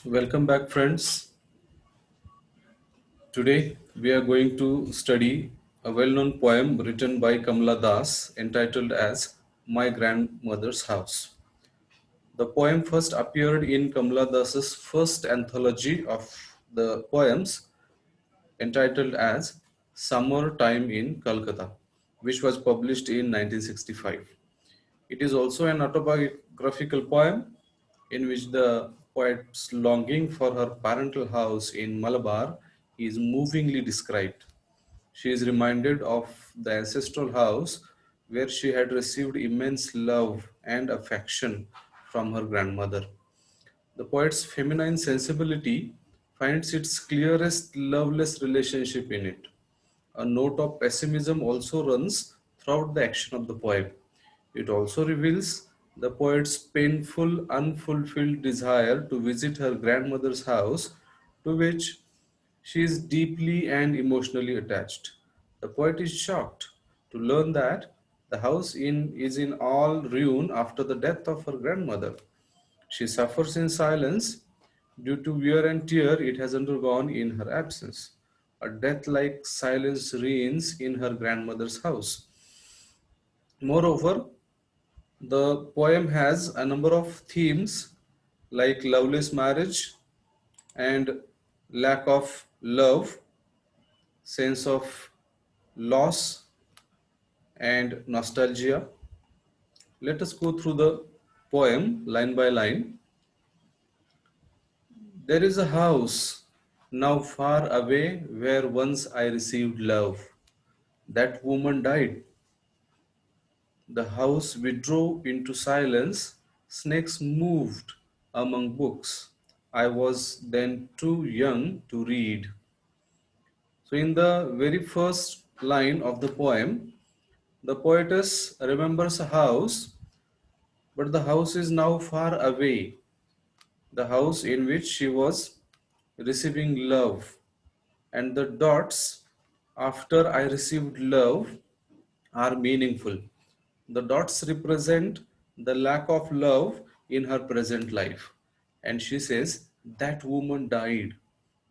Welcome back, friends. Today we are going to study a well known poem written by Kamala Das entitled as My Grandmother's House. The poem first appeared in Kamala Das's first anthology of the poems entitled as Summer Time in Calcutta, which was published in 1965. It is also an autobiographical poem in which the poet's longing for her parental house in Malabar is movingly described. She is reminded of the ancestral house where she had received immense love and affection from her grandmother. The poet's feminine sensibility finds its clearest loveless relationship in it. A note of pessimism also runs throughout the action of the poem. It also reveals the poet's painful, unfulfilled desire to visit her grandmother's house, to which she is deeply and emotionally attached. The poet is shocked to learn that the house is in all ruin after the death of her grandmother. She suffers in silence due to wear and tear it has undergone in her absence. A death like silence reigns in her grandmother's house. Moreover, the poem has a number of themes like loveless marriage and lack of love, sense of loss, and nostalgia. Let us go through the poem line by line. There is a house now far away where once I received love. That woman died. The house withdrew into silence. Snakes moved among books. I was then too young to read. So, in the very first line of the poem, the poetess remembers a house, but the house is now far away. The house in which she was receiving love, and the dots after I received love are meaningful. The dots represent the lack of love in her present life. And she says, that woman died.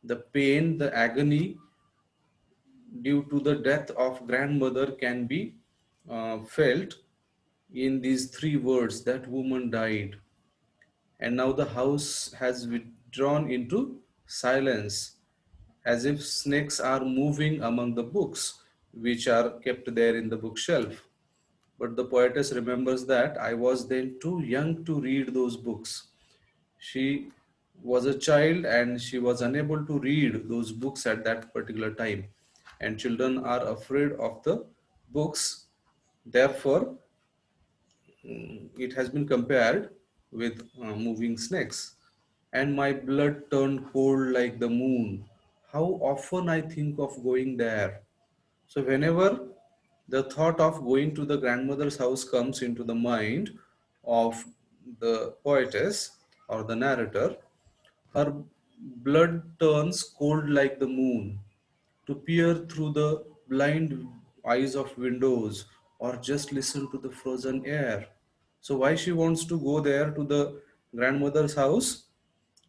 The pain, the agony due to the death of grandmother can be felt in these three words, that woman died. And now the house has withdrawn into silence, as if snakes are moving among the books which are kept there in the bookshelf. But the poetess remembers that I was then too young to read those books. She was a child and she was unable to read those books at that particular time. And children are afraid of the books. Therefore, it has been compared with moving snakes. And my blood turned cold like the moon. How often I think of going there. So, whenever the thought of going to the grandmother's house comes into the mind of the poetess or the narrator, her blood turns cold like the moon. To peer through the blind eyes of windows or just listen to the frozen air. So, why she wants to go there to the grandmother's house?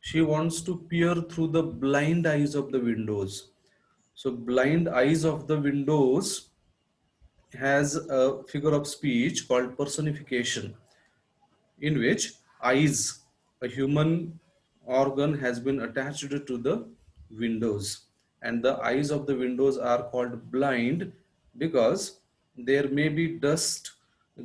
She wants to peer through the blind eyes of the windows. So, blind eyes of the windows has a figure of speech called personification, in which eyes, a human organ, has been attached to the windows, and the eyes of the windows are called blind because there may be dust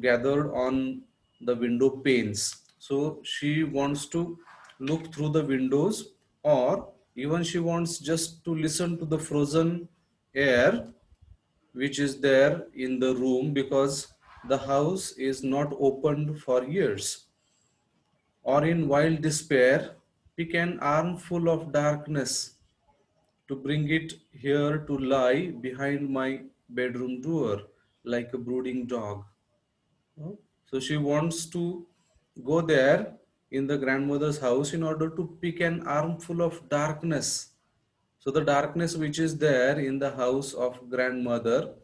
gathered on the window panes. So she wants to look through the windows, or even she wants just to listen to the frozen air which is there in the room, because the house is not opened for years. Or in wild despair, pick an armful of darkness to bring it here to lie behind my bedroom door like a brooding dog. No? So she wants to go there in the grandmother's house in order to pick an armful of darkness. So the darkness which is there in the house of grandmother,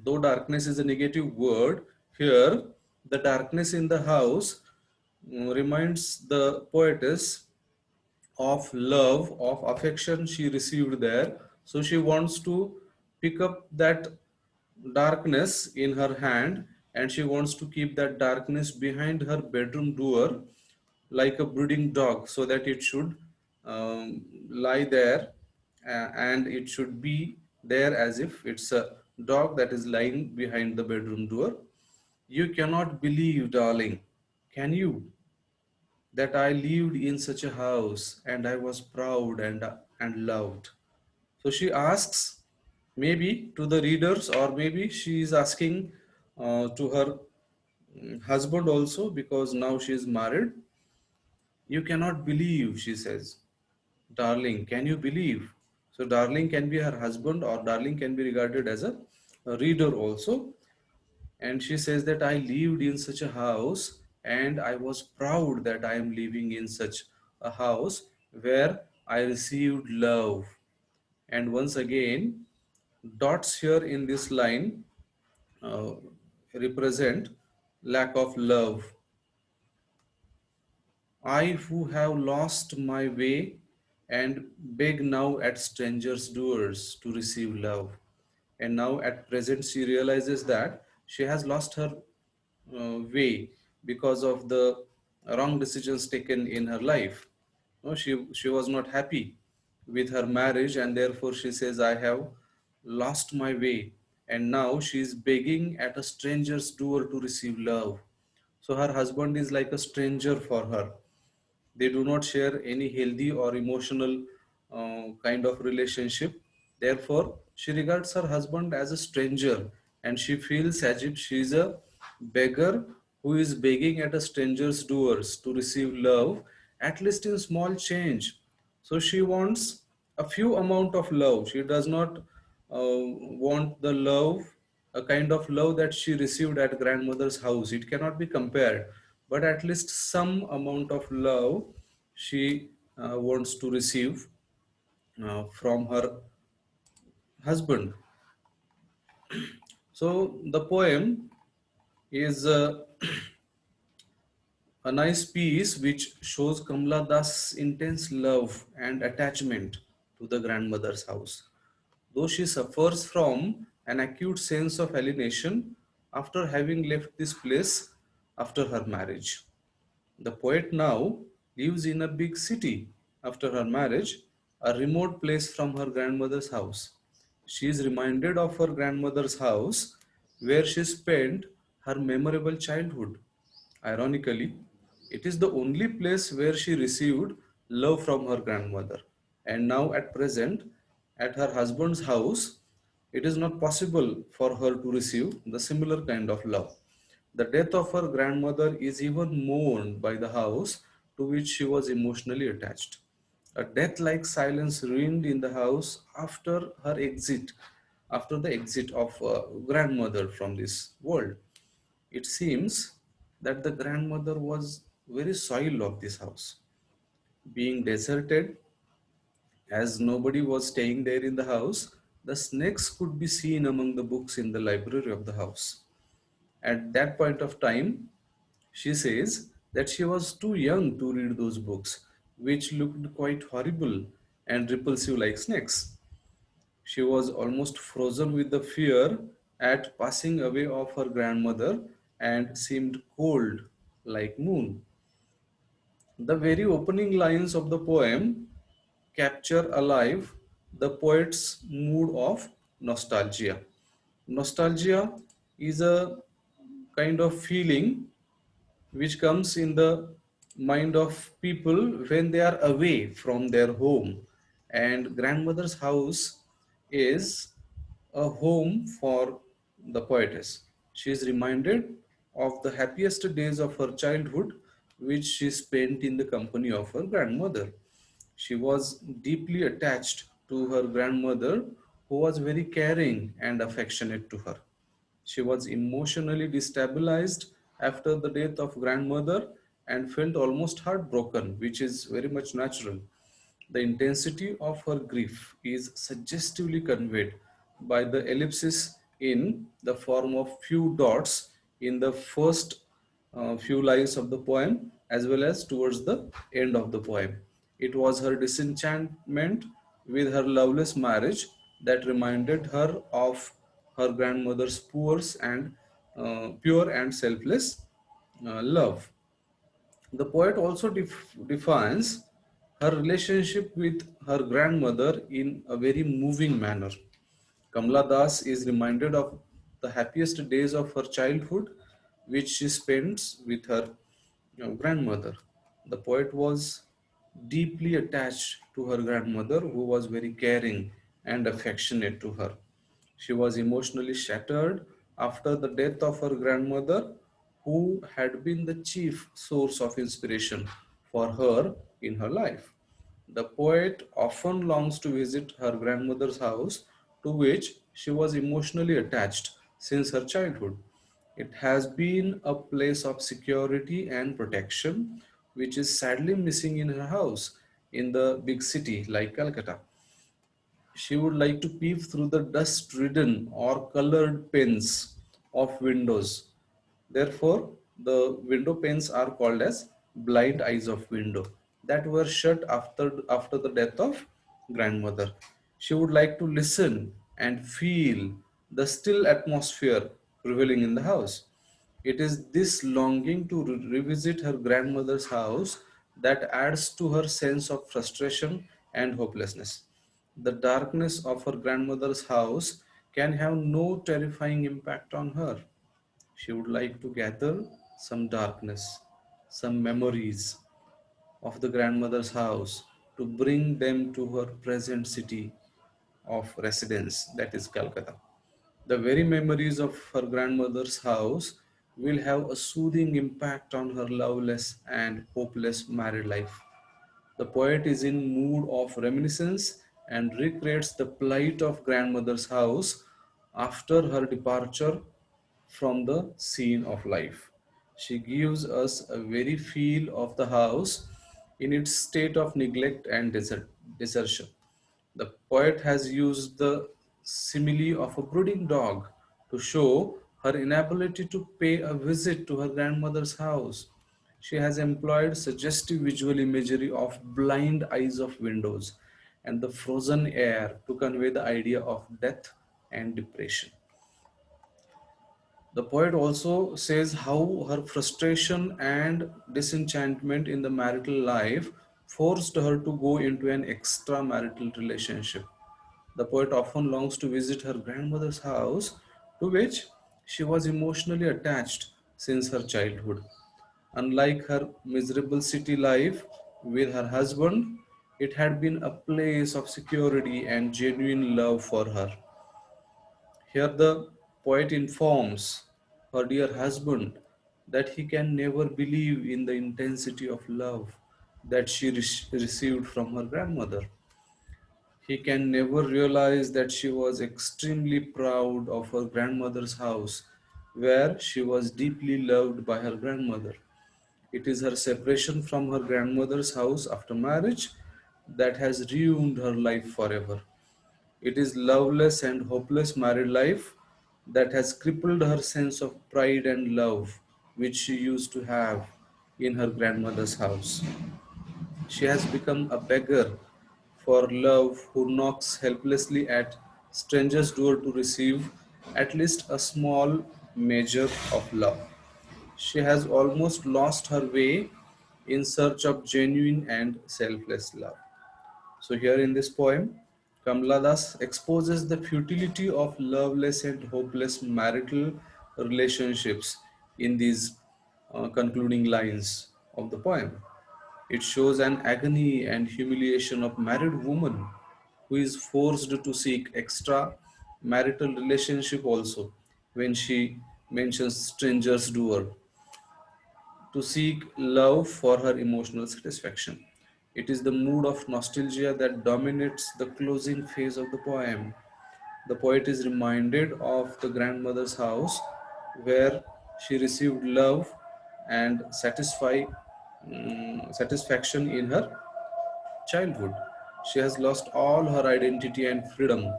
though darkness is a negative word, here the darkness in the house reminds the poetess of love, of affection she received there. So she wants to pick up that darkness in her hand, and she wants to keep that darkness behind her bedroom door like a brooding dog, so that it should lie there, and it should be there as if it's a dog that is lying behind the bedroom door. You cannot believe, darling, can you, that I lived in such a house and I was proud and loved. So she asks, maybe to the readers, or maybe she is asking to her husband also, because now she is married. You cannot believe, she says. Darling, can you believe? So, darling can be her husband, or darling can be regarded as a reader also. And she says that I lived in such a house and I was proud that I am living in such a house where I received love. And once again, dots here in this line uh, represent lack of love. I who have lost my way and beg now at strangers' doors to receive love. And now at present she realizes that she has lost her way because of the wrong decisions taken in her life. No, she was not happy with her marriage, and therefore she says, I have lost my way. And now she is begging at a stranger's door to receive love. So her husband is like a stranger for her. They do not share any healthy or emotional kind of relationship. Therefore, she regards her husband as a stranger, and she feels as if she is a beggar who is begging at a stranger's doors to receive love, at least in small change. So she wants a few amount of love. She does not want the love, a kind of love that she received at grandmother's house. It cannot be compared, but at least some amount of love she wants to receive from her husband. So the poem is a nice piece which shows Kamala Das' intense love and attachment to the grandmother's house. Though she suffers from an acute sense of alienation after having left this place after her marriage. The poet now lives in a big city after her marriage, a remote place from her grandmother's house. She is reminded of her grandmother's house where she spent her memorable childhood. Ironically, it is the only place where she received love from her grandmother. And now, at present, at her husband's house, it is not possible for her to receive the similar kind of love. The death of her grandmother is even mourned by the house to which she was emotionally attached. A death like silence reigned in the house after her exit, after the exit of grandmother from this world. It seems that the grandmother was very soil of this house, being deserted, as nobody was staying there in the house. The snakes could be seen among the books in the library of the house. At that point of time, she says that she was too young to read those books, which looked quite horrible and repulsive like snakes. She was almost frozen with the fear at passing away of her grandmother and seemed cold like moon. The very opening lines of the poem capture alive the poet's mood of nostalgia. Nostalgia is a kind of feeling which comes in the mind of people when they are away from their home. And grandmother's house is a home for the poetess. She is reminded of the happiest days of her childhood, which she spent in the company of her grandmother. She was deeply attached to her grandmother, who was very caring and affectionate to her. She was emotionally destabilized after the death of grandmother and felt almost heartbroken, which is very much natural. The intensity of her grief is suggestively conveyed by the ellipsis in the form of few dots in the first few lines of the poem, as well as towards the end of the poem. It was her disenchantment with her loveless marriage that reminded her of her grandmother's pure and selfless love. The poet also defines her relationship with her grandmother in a very moving manner. Kamala Das is reminded of the happiest days of her childhood, which she spends with her grandmother. The poet was deeply attached to her grandmother, who was very caring and affectionate to her. She was emotionally shattered after the death of her grandmother, who had been the chief source of inspiration for her in her life. The poet often longs to visit her grandmother's house, to which she was emotionally attached since her childhood. It has been a place of security and protection, which is sadly missing in her house in the big city like Calcutta. She would like to peep through the dust ridden or colored panes of windows. Therefore, the window panes are called as blind eyes of window that were shut after the death of grandmother. She would like to listen and feel the still atmosphere prevailing in the house. It is this longing to revisit her grandmother's house that adds to her sense of frustration and hopelessness. The darkness of her grandmother's house can have no terrifying impact on her. She would like to gather some darkness, some memories of the grandmother's house to bring them to her present city of residence, that is Calcutta. The very memories of her grandmother's house will have a soothing impact on her loveless and hopeless married life. The poet is in mood of reminiscence and recreates the plight of grandmother's house after her departure from the scene of life. She gives us a very feel of the house in its state of neglect and desertion. The poet has used the simile of a brooding dog to show her inability to pay a visit to her grandmother's house. She has employed suggestive visual imagery of blind eyes of windows and the frozen air to convey the idea of death and depression. The poet also says how her frustration and disenchantment in the marital life forced her to go into an extramarital relationship. The poet often longs to visit her grandmother's house, to which she was emotionally attached since her childhood. Unlike her miserable city life with her husband, it had been a place of security and genuine love for her. Here, the poet informs her dear husband that he can never believe in the intensity of love that she received from her grandmother. He can never realize that she was extremely proud of her grandmother's house, where she was deeply loved by her grandmother. It is her separation from her grandmother's house after marriage that has ruined her life forever. It is loveless and hopeless married life that has crippled her sense of pride and love, which she used to have in her grandmother's house. She has become a beggar for love who knocks helplessly at strangers' door to receive at least a small measure of love. She has almost lost her way in search of genuine and selfless love. So, here in this poem, Kamala Das exposes the futility of loveless and hopeless marital relationships in these concluding lines of the poem. It shows an agony and humiliation of married woman who is forced to seek extra marital relationship also when she mentions strangers to her to seek love for her emotional satisfaction. It is the mood of nostalgia that dominates the closing phase of the poem. The poet is reminded of the grandmother's house where she received love and satisfaction in her childhood. She has lost all her identity and freedom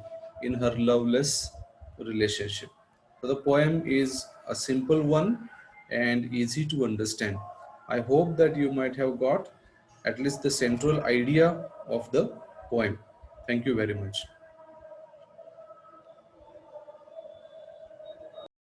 in her loveless relationship. So the poem is a simple one and easy to understand. I hope that you might have got at least the central idea of the poem. Thank you very much.